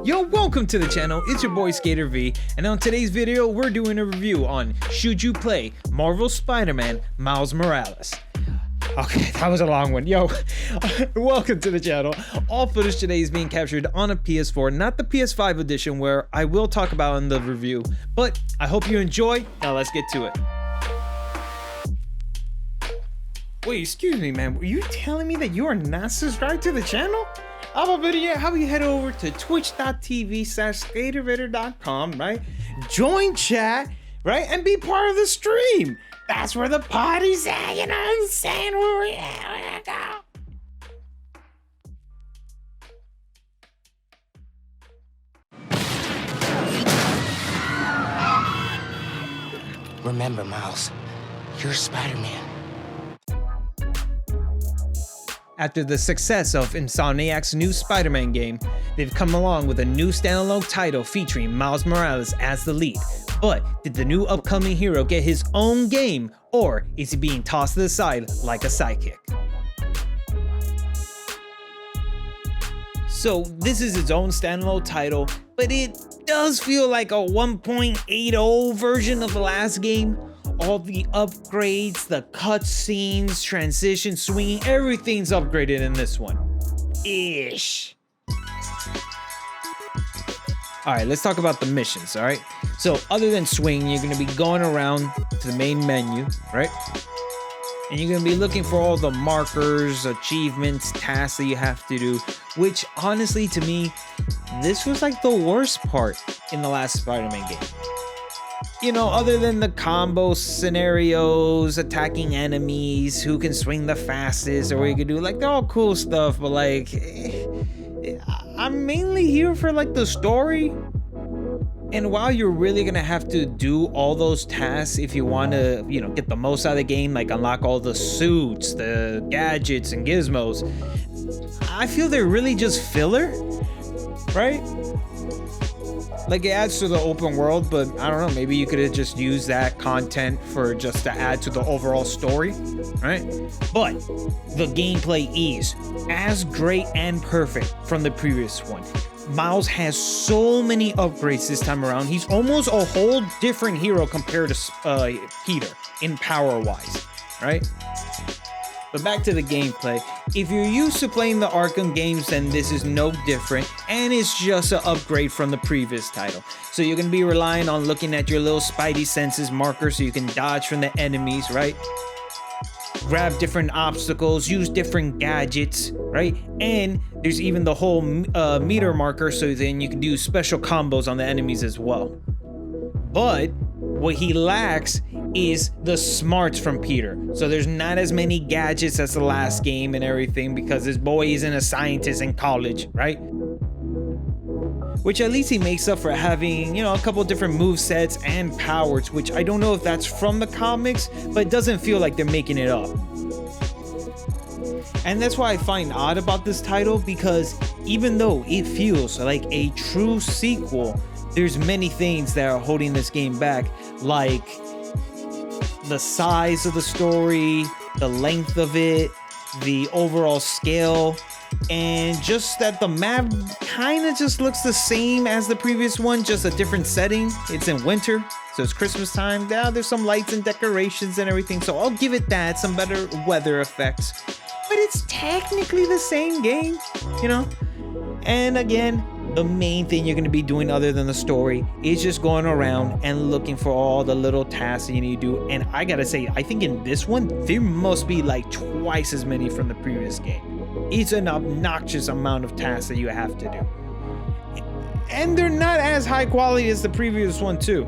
Yo, welcome to the channel. It's your boy Skater V, and on today's video we're doing a review on Should You Play Marvel Spider-Man Miles Morales. Okay, that was a long one. Yo, welcome to the channel. All footage today is being captured on a PS4, not the PS5 edition, where I will talk about in the review, but I hope you enjoy. Now let's get to it. Wait, excuse me, man. Were you telling me that you are not subscribed to the channel? How about you head over to twitch.tv/skatervidder.com, right? Join chat, right? And be part of the stream. That's where the party's at, you know what I'm saying? Where we at? Go. Remember, Miles, you're Spider-Man. After the success of Insomniac's new Spider-Man game, they've come along with a new standalone title featuring Miles Morales as the lead. But did the new upcoming hero get his own game, or is he being tossed to the side like a sidekick? So this is its own standalone title, but it does feel like a 1.80 version of the last game. All the upgrades, the cutscenes, transition, swinging, everything's upgraded in this one. Ish. Alright, let's talk about the missions, alright? So, other than swinging, you're going to be going around to the main menu, right? And you're going to be looking for all the markers, achievements, tasks that you have to do, which, honestly, to me, this was like the worst part in the last Spider-Man game. You know, other than the combo scenarios, attacking enemies, who can swing the fastest, or what you can do, like, they're all cool stuff, but like, I'm mainly here for like the story. And while you're really gonna have to do all those tasks if you want to, you know, get the most out of the game, like unlock all the suits, the gadgets and gizmos, I feel they're really just filler, right? Like, it adds to the open world, but I don't know, maybe you could have just used that content for just to add to the overall story, right? But the gameplay is as great and perfect from the previous one. Miles has so many upgrades this time around. He's almost a whole different hero compared to Peter in power-wise, right? But back to the gameplay. If you're used to playing the Arkham games, then this is no different, and it's just an upgrade from the previous title. So you're gonna be relying on looking at your little Spidey senses marker so you can dodge from the enemies, right? Grab different obstacles, use different gadgets, right? And there's even the whole meter marker, so then you can do special combos on the enemies as well. But what he lacks is the smarts from Peter. So there's not as many gadgets as the last game and everything, because this boy isn't a scientist in college, right? Which at least he makes up for having, you know, a couple different move sets and powers, which I don't know if that's from the comics, but it doesn't feel like they're making it up. And that's why I find odd about this title, because even though it feels like a true sequel, there's many things that are holding this game back, like the size of the story, the length of it, the overall scale, and just that the map kind of just looks the same as the previous one, just a different setting. It's in winter, so it's Christmas time. Now there's some lights and decorations and everything, so I'll give it that, some better weather effects. But it's technically the same game, you know? And again, the main thing you're going to be doing other than the story is just going around and looking for all the little tasks that you need to do. And I gotta say, I think in this one, there must be like twice as many from the previous game. It's an obnoxious amount of tasks that you have to do. And they're not as high quality as the previous one too.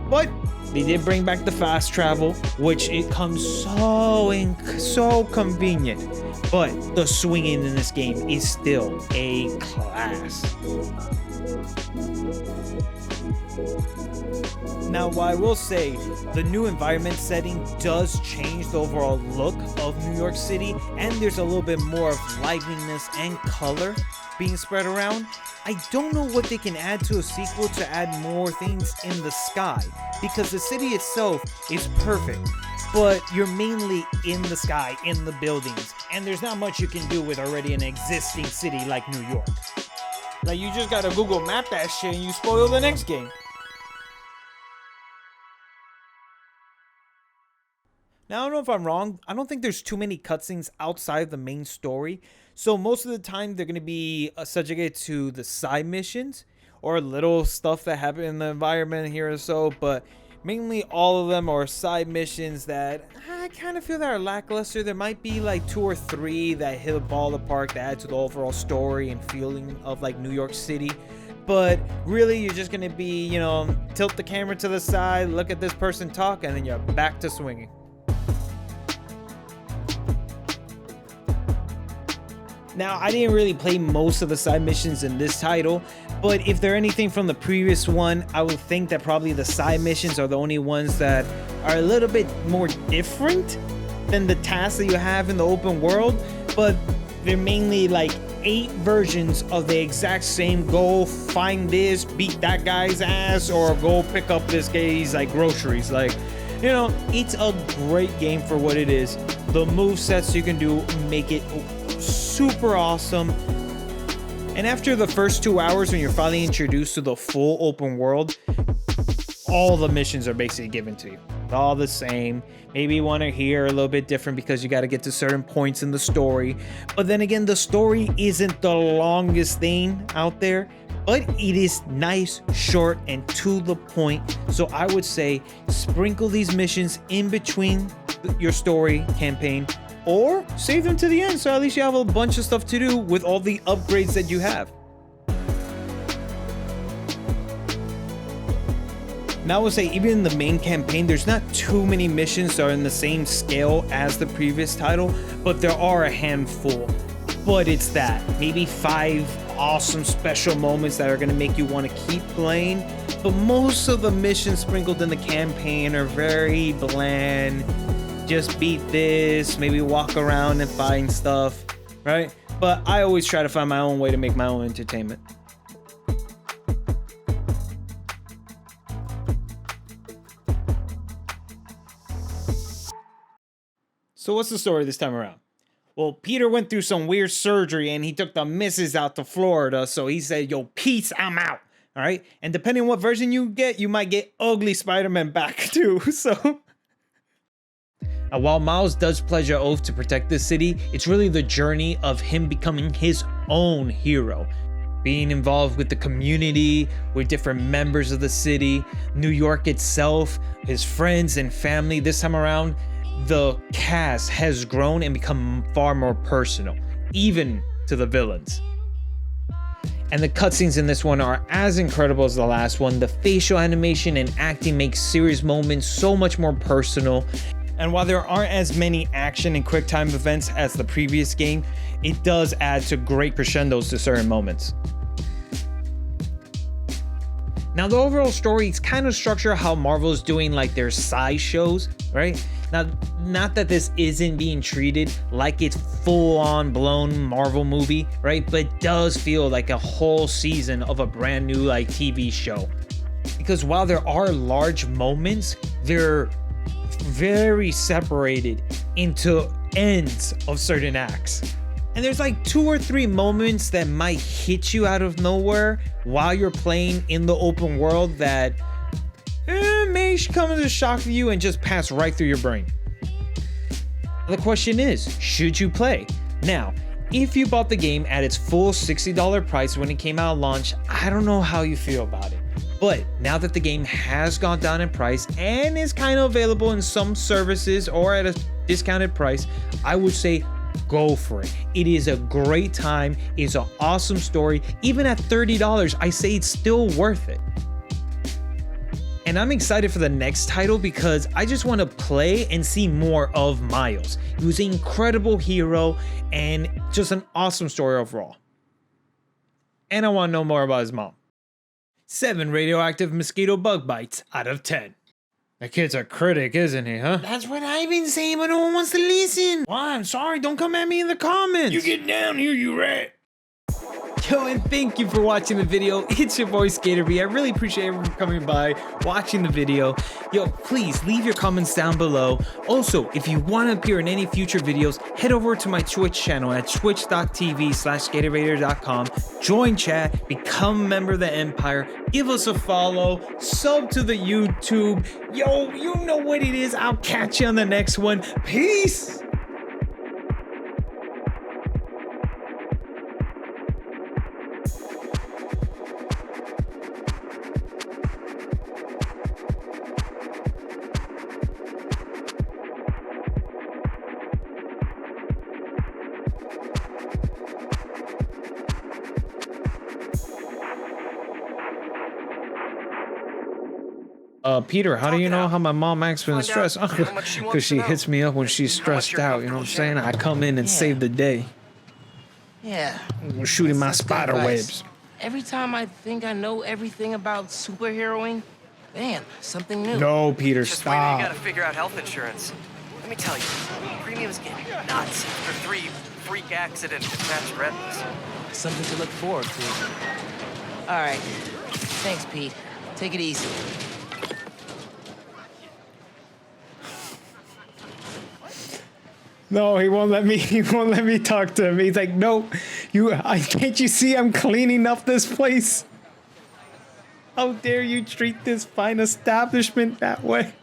But they did bring back the fast travel, which it comes so convenient. But the swinging in this game is still a class. Now, while I will say the new environment setting does change the overall look of New York City, and there's a little bit more of liveliness and color being spread around, I don't know what they can add to a sequel to add more things in the sky, because the city itself is perfect, but you're mainly in the sky, in the buildings, and there's not much you can do with already an existing city like New York. Like, you just gotta Google map that shit and you spoil the next game. Now, I don't know if I'm wrong. I don't think there's too many cutscenes outside the main story. So most of the time, they're going to be subjugated to the side missions or little stuff that happen in the environment here or so. But mainly all of them are side missions that I kind of feel that are lackluster. There might be like 2 or 3 that hit a ball of the park that add to the overall story and feeling of like New York City. But really, you're just going to be, you know, tilt the camera to the side, look at this person talk, and then you're back to swinging. Now, I didn't really play most of the side missions in this title, but if they're anything from the previous one, I would think that probably the side missions are the only ones that are a little bit more different than the tasks that you have in the open world, but they're mainly like 8 versions of the exact same goal. Find this, beat that guy's ass, or go pick up this guy's like groceries. Like, you know, it's a great game for what it is. The movesets you can do make it super awesome. And after the first 2 hours, when you're finally introduced to the full open world, all the missions are basically given to you. It's all the same. Maybe one or here a little bit different because you got to get to certain points in the story. But then again, the story isn't the longest thing out there, but it is nice, short, and to the point. So I would say sprinkle these missions in between your story campaign, or save them to the end, so at least you have a bunch of stuff to do with all the upgrades that you have. Now I would say even in the main campaign, there's not too many missions that are in the same scale as the previous title, but there are a handful. But it's that, maybe 5 awesome special moments that are going to make you want to keep playing. But most of the missions sprinkled in the campaign are very bland. Just beat this, maybe walk around and find stuff, right? But I always try to find my own way to make my own entertainment. So what's the story this time around? Well, Peter went through some weird surgery and he took the missus out to Florida. So he said, yo, peace, I'm out. All right. And depending on what version you get, you might get ugly Spider-Man back too. So while Miles does pledge an oath to protect this city, it's really the journey of him becoming his own hero. Being involved with the community, with different members of the city, New York itself, his friends and family. This time around, the cast has grown and become far more personal, even to the villains. And the cutscenes in this one are as incredible as the last one. The facial animation and acting makes serious moments so much more personal. And while there aren't as many action and quick time events as the previous game, it does add to great crescendos to certain moments. Now, the overall story is kind of structured how Marvel's doing like their side shows, right? Now, not that this isn't being treated like it's full-on blown Marvel movie, right? But it does feel like a whole season of a brand new like TV show. Because while there are large moments, they're very separated into ends of certain acts. And there's like 2 or 3 moments that might hit you out of nowhere while you're playing in the open world that may come as a shock to you and just pass right through your brain. The question is, should you play? Now, if you bought the game at its full $60 price when it came out at launch, I don't know how you feel about it. But now that the game has gone down in price and is kind of available in some services or at a discounted price, I would say go for it. It is a great time. It's an awesome story. Even at $30, I say it's still worth it. And I'm excited for the next title because I just want to play and see more of Miles. He was an incredible hero and just an awesome story overall. And I want to know more about his mom. 7 radioactive mosquito bug bites out of 10. The kid's a critic, isn't he, huh? That's what I've been saying, but no one wants to listen. Why? I'm sorry, don't come at me in the comments. You get down here, you rat. Yo, and thank you for watching the video. It's your boy Skater B. I really appreciate everyone coming by, watching the video. Yo, please leave your comments down below. Also, if you want to appear in any future videos, head over to my Twitch channel at twitch.tv/skatervader.com. Join chat, become a member of the Empire, give us a follow, sub to the YouTube. Yo, you know what it is. I'll catch you on the next one. Peace. Peter, how do you know how my mom acts when stressed? Because she hits me up when she's stressed out, you know what I'm saying? I come in and save the day. Yeah. I'm shooting my spider webs. Every time I think I know everything about superheroing, bam, something new. No, Peter, Just wait till you stop. gotta figure out health insurance. Let me tell you, premiums get nuts after 3 freak accident attached rentals. Something to look forward to. All right. Thanks, Pete. Take it easy. No, he won't let me. He won't let me talk to him. He's like, no, can't you see I'm cleaning up this place? How dare you treat this fine establishment that way?